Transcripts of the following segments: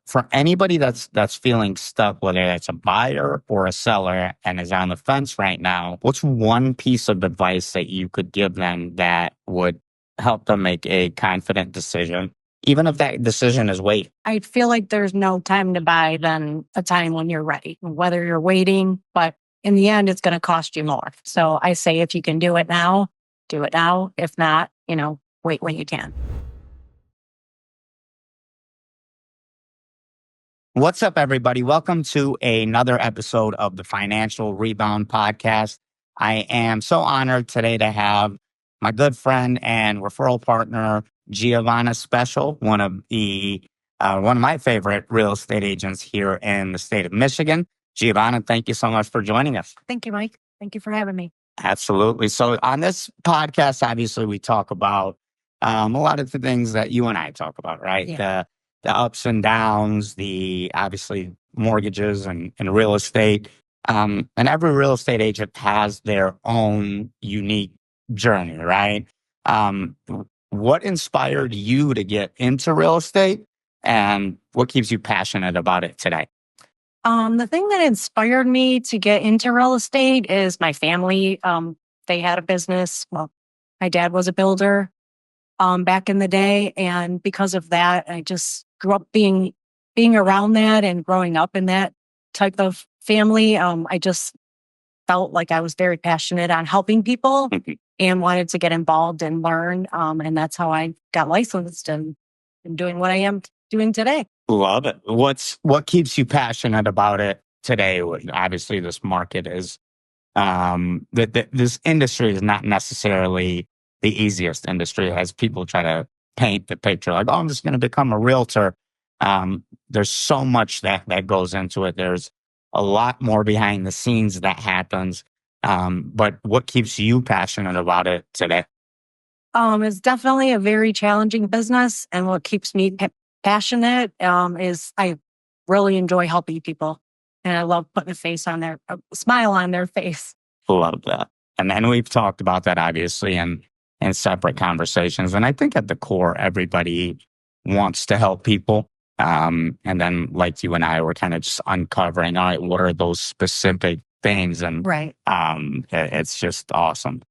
for anybody that's feeling stuck, whether that's a buyer or a seller and is on the fence right now, what's one piece of advice that you could give them that would help them make a confident decision, even if that decision is wait? I feel like there's no time to buy than a time when you're ready, whether you're waiting, but in the end, it's going to cost you more. So I say, if you can do it now, do it now. If not, wait when you can. What's up, everybody? Welcome to another episode of the Financial Rebound podcast. I am so honored today to have my good friend and referral partner, Giovanna Special, one of my favorite real estate agents here in the state of Michigan. Giovanna, thank you so much for joining us. Thank you, Mike. Thank you for having me. Absolutely. So on this podcast, obviously, we talk about a lot of the things that you and I talk about, right? Yeah. The ups and downs, the obviously mortgages and real estate. And every real estate agent has their own unique journey, right? What inspired you to get into real estate, and what keeps you passionate about it today? The thing that inspired me to get into real estate is my family. They had a business. Well, my dad was a builder back in the day. And because of that, I just grew up being around that and growing up in that type of family. I just felt like I was very passionate on helping people and wanted to get involved and learn. And that's how I got licensed and doing what I am doing today. Love it. What keeps you passionate about it today? Obviously, this market is this industry is not necessarily the easiest industry, as people try to paint the picture like, oh, I'm just going to become a realtor. There's so much that goes into it. There's a lot more behind the scenes that happens. But what keeps you passionate about it today? It's definitely a very challenging business, and what keeps me passionate is I really enjoy helping people, and I love putting a smile on their face. Love that. And then we've talked about that obviously in separate conversations. And I think at the core, everybody wants to help people. And then like you and I were kind of just uncovering, all right, what are those specific things? And right. It's just awesome.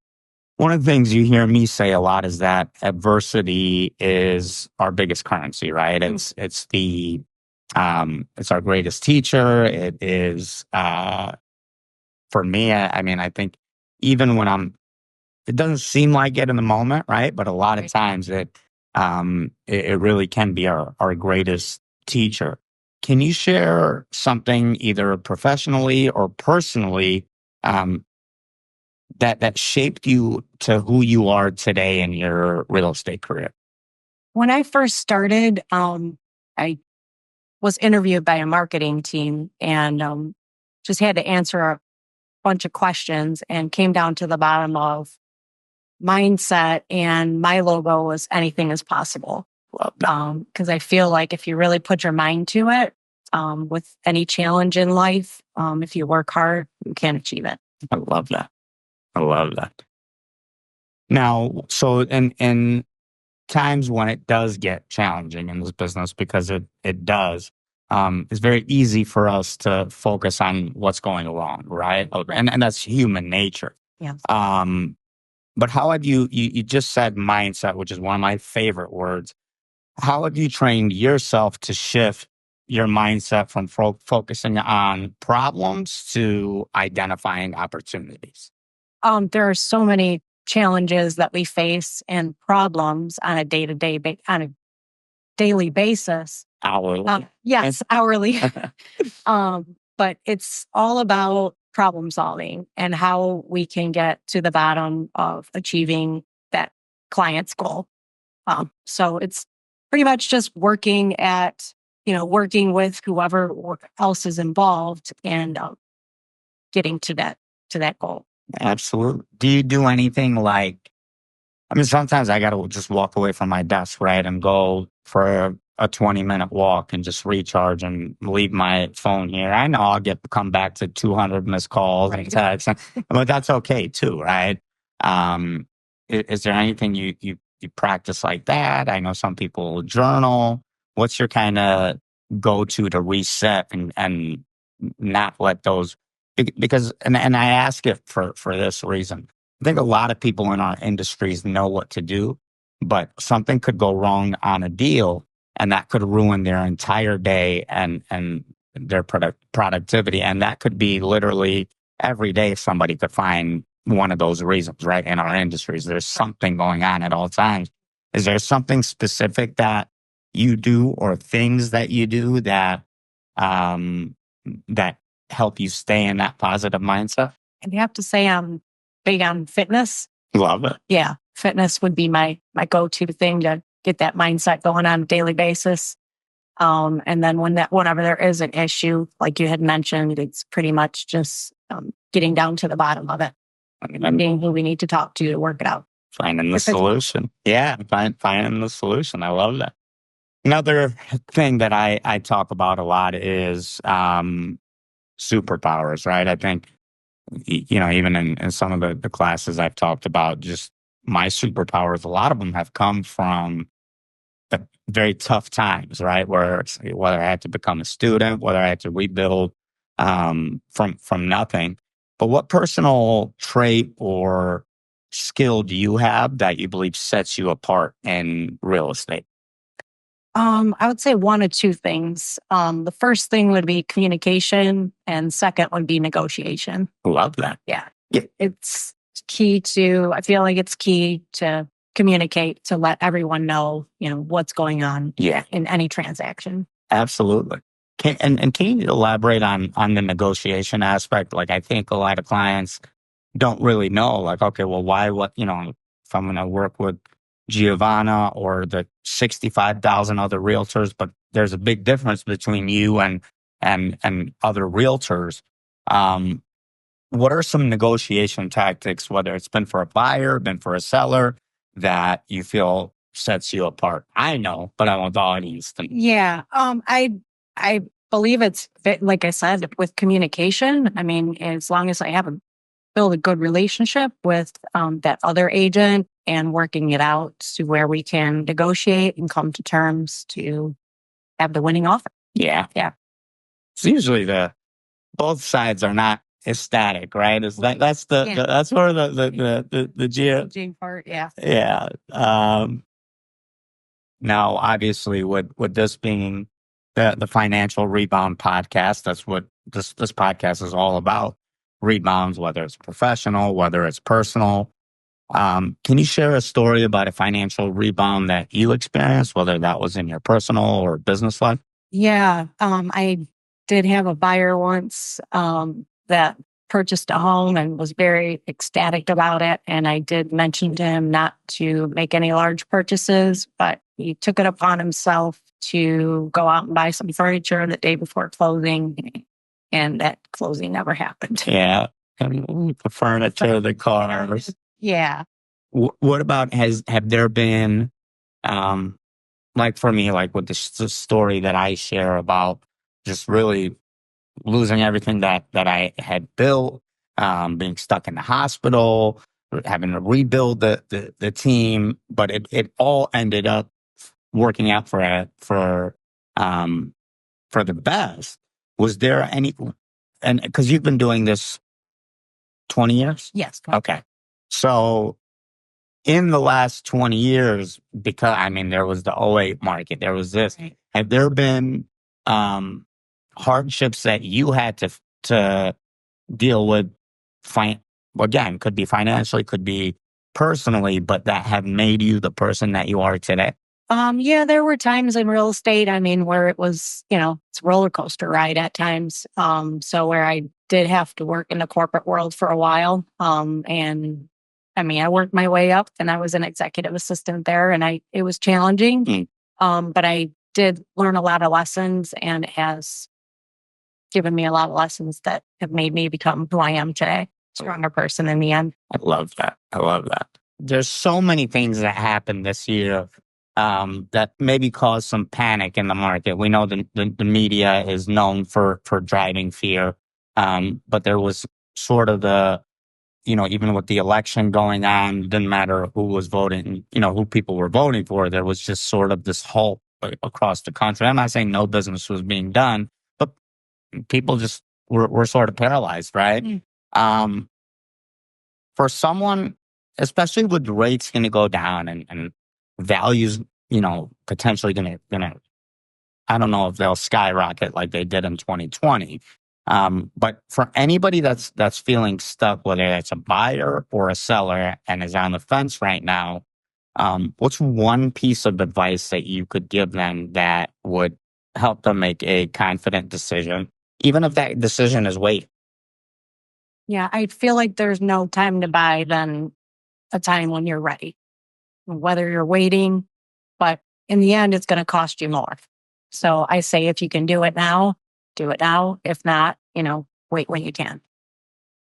One of the things you hear me say a lot is that adversity is our biggest currency, right? It's our greatest teacher. It is, for me, I mean, I think even when it doesn't seem like it in the moment, right? But a lot of times it really can be our greatest teacher. Can you share something either professionally or personally that shaped you to who you are today in your real estate career? When I first started, I was interviewed by a marketing team and just had to answer a bunch of questions and came down to the bottom of mindset, and my logo was anything is possible. Because I feel like if you really put your mind to it, with any challenge in life, if you work hard, you can achieve it. I love that. Now, so in times when it does get challenging in this business, because it does, it's very easy for us to focus on what's going wrong, right? And that's human nature. Yeah. But how have you just said mindset, which is one of my favorite words. How have you trained yourself to shift your mindset from focusing on problems to identifying opportunities? There are so many challenges that we face and problems on a on a daily basis. Hourly. Yes, hourly. But it's all about problem solving and how we can get to the bottom of achieving that client's goal. So it's pretty much just working with whoever else is involved and getting to that goal. Absolutely. Do you do anything like, I mean, sometimes I got to just walk away from my desk, right, and go for a 20-minute walk and just recharge and leave my phone here. I know I'll come back to 200 missed calls and texts, but that's okay too, right? Is there anything you practice like that? I know some people journal. What's your kind of go to reset and not let those, because, and I ask it for this reason. I think a lot of people in our industries know what to do, but something could go wrong on a deal and that could ruin their entire day and their productivity. And that could be literally every day somebody could find one of those reasons, right? In our industries, there's something going on at all times. Is there something specific that you do or things that you do um, that help you stay in that positive mindset? And you have to say I'm big on fitness. Love it. Yeah, fitness would be my go-to thing to get that mindset going on a daily basis. And then whenever there is an issue, like you had mentioned, it's pretty much just getting down to the bottom of it, being who we need to talk to work it out. Finding the solution. Yeah, finding the solution. I love that. Another thing that I talk about a lot is superpowers, right? I think, even in some of the classes I've talked about, just my superpowers, a lot of them have come from very tough times, right? Whether I had to become a student, whether I had to rebuild from nothing. But what personal trait or skill do you have that you believe sets you apart in real estate? I would say one of two things. The first thing would be communication, and second would be negotiation. Love that. Yeah. Yeah. It's key to, I feel like it's key to communicate, to let everyone know, what's going on in any transaction. Absolutely. Can you elaborate on the negotiation aspect? Like, I think a lot of clients don't really know, like, okay, well, if I'm going to work with Giovanna or the 65,000 other realtors, but there's a big difference between you and other realtors. What are some negotiation tactics, whether it's been for a buyer, been for a seller, that you feel sets you apart? I know, but I want the audience to know. Yeah. I believe it's like I said, with communication. I mean, as long as I build a good relationship with that other agent and working it out to where we can negotiate and come to terms to have the winning offer. Yeah. Yeah. It's usually both sides are not ecstatic, right? That's where the Jing part. Yeah. Yeah. Now, obviously, with this being the Financial Rebound podcast, that's what this podcast is all about. Rebounds, whether it's professional, whether it's personal. Can you share a story about a financial rebound that you experienced, whether that was in your personal or business life? Yeah. I did have a buyer once that purchased a home and was very ecstatic about it. And I did mention to him not to make any large purchases, but he took it upon himself to go out and buy some furniture the day before closing. And that closing never happened. Yeah. The furniture, the cars. Yeah. What about, have there been, like for me, like with the story that I share about just really losing everything that I had built, being stuck in the hospital, having to rebuild the team, but it all ended up working out for the best. Was there any, and because you've been doing this 20 years? Yes. Okay. So in the last 20 years, because there was the '08 market, there was this. Right. Have there been hardships that you had to deal with? Again, could be financially, could be personally, but that have made you the person that you are today? Yeah, there were times in real estate, where it was, it's a roller coaster ride at times. So where I did have to work in the corporate world for a while. And I worked my way up and I was an executive assistant there and it was challenging. But I did learn a lot of lessons and it has given me a lot of lessons that have made me become who I am today. Stronger person in the end. I love that. There's so many things that happened this year that maybe caused some panic in the market. We know the media is known for driving fear, but there was sort of even with the election going on, it didn't matter who was voting, who people were voting for. There was just sort of this hope across the country. I'm not saying no business was being done, but people just were sort of paralyzed, right? Mm. Um, for someone, especially with rates going to go down and values, potentially gonna, I don't know if they'll skyrocket like they did in 2020. But for anybody that's feeling stuck, whether it's a buyer or a seller and is on the fence right now, what's one piece of advice that you could give them that would help them make a confident decision, even if that decision is wait? Yeah, I feel like there's no time to buy than a time when you're ready, whether you're waiting, but in the end, it's going to cost you more. So I say if you can do it now, do it now. If not, wait when you can.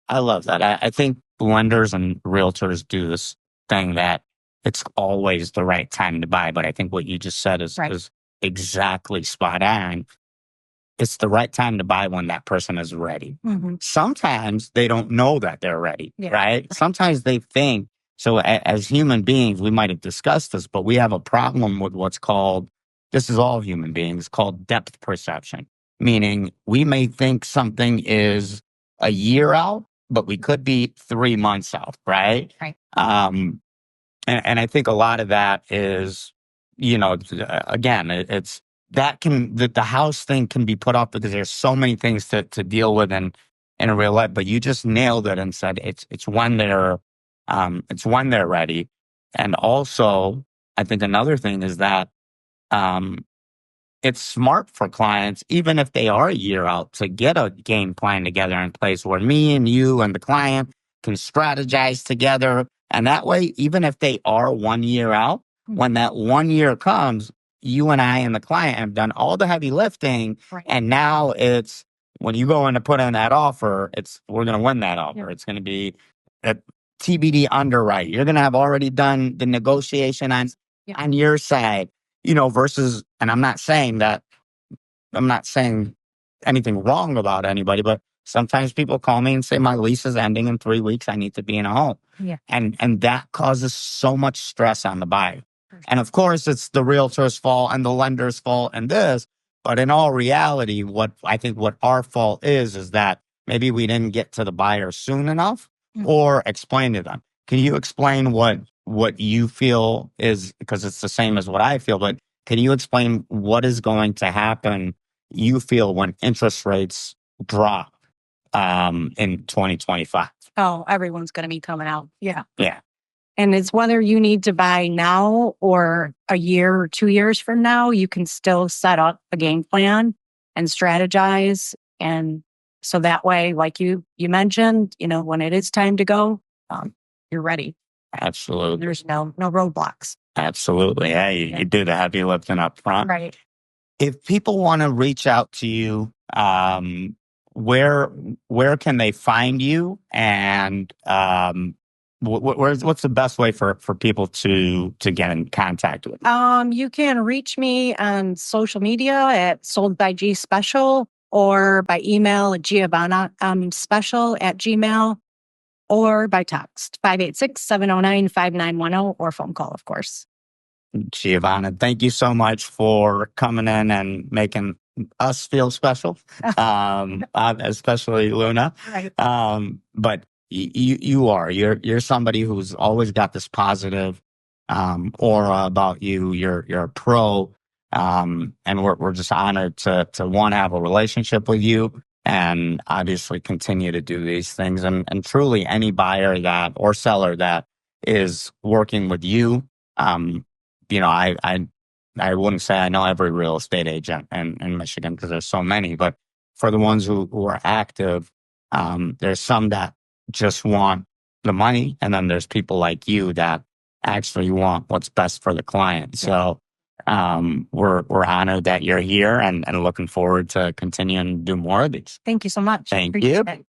I love that. I think lenders and realtors do this thing that it's always the right time to buy. But I think what you just said Right. is exactly spot on. It's the right time to buy when that person is ready. Mm-hmm. Sometimes they don't know that they're ready, Yeah. right? Sometimes they think, so as human beings, we might have discussed this, but we have a problem with what's called, this is all human beings, called depth perception, meaning we may think something is a year out, but we could be 3 months out, right? Right. And I think a lot of that is, again, it's that the house thing can be put off because there's so many things to deal with in a real life. But you just nailed it and said it's when they're ready. And also, I think another thing is that um, it's smart for clients, even if they are a year out, to get a game plan together in place where me and you and the client can strategize together. And that way, even if they are 1 year out, when that 1 year comes, you and I and the client have done all the heavy lifting. Right. And now it's when you go in to put in that offer, we're going to win that offer. Yeah. It's going to be a TBD underwrite. You're going to have already done the negotiation on your side, versus, and I'm not saying anything wrong about anybody, but sometimes people call me and say, my lease is ending in 3 weeks. I need to be in a home. Yeah. And that causes so much stress on the buyer. And of course, it's the realtor's fault and the lender's fault and this. But in all reality, what our fault is that maybe we didn't get to the buyer soon enough or explain to them. Can you explain what you feel is, because it's the same as what I feel, but can you explain what is going to happen, you feel, when interest rates drop in 2025? Oh, everyone's going to be coming out. Yeah. Yeah. And it's whether you need to buy now or a year or 2 years from now, you can still set up a game plan and strategize. And so that way, like you mentioned, when it is time to go, you're ready. Absolutely. There's no roadblocks. Absolutely. Yeah, you do the heavy lifting up front. Right. If people want to reach out to you, where can they find you? And what's the best way for people to get in contact with you? You can reach me on social media at Sold by G Special or by email at Giovanna Special at Gmail, or by text 586-709-5910, or phone call, of course. Giovanna, thank you so much for coming in and making us feel special, especially Luna. Right. But you're somebody who's always got this positive aura about you. You're a pro, and we're just honored to want to have a relationship with you, and obviously continue to do these things. And truly, any buyer that or seller that is working with you. I wouldn't say I know every real estate agent in Michigan because there's so many, but for the ones who are active, there's some that just want the money, and then there's people like you that actually want what's best for the client. So we're honored that you're here and looking forward to continuing to do more of these. Thank you so much. Thank Appreciate you. it.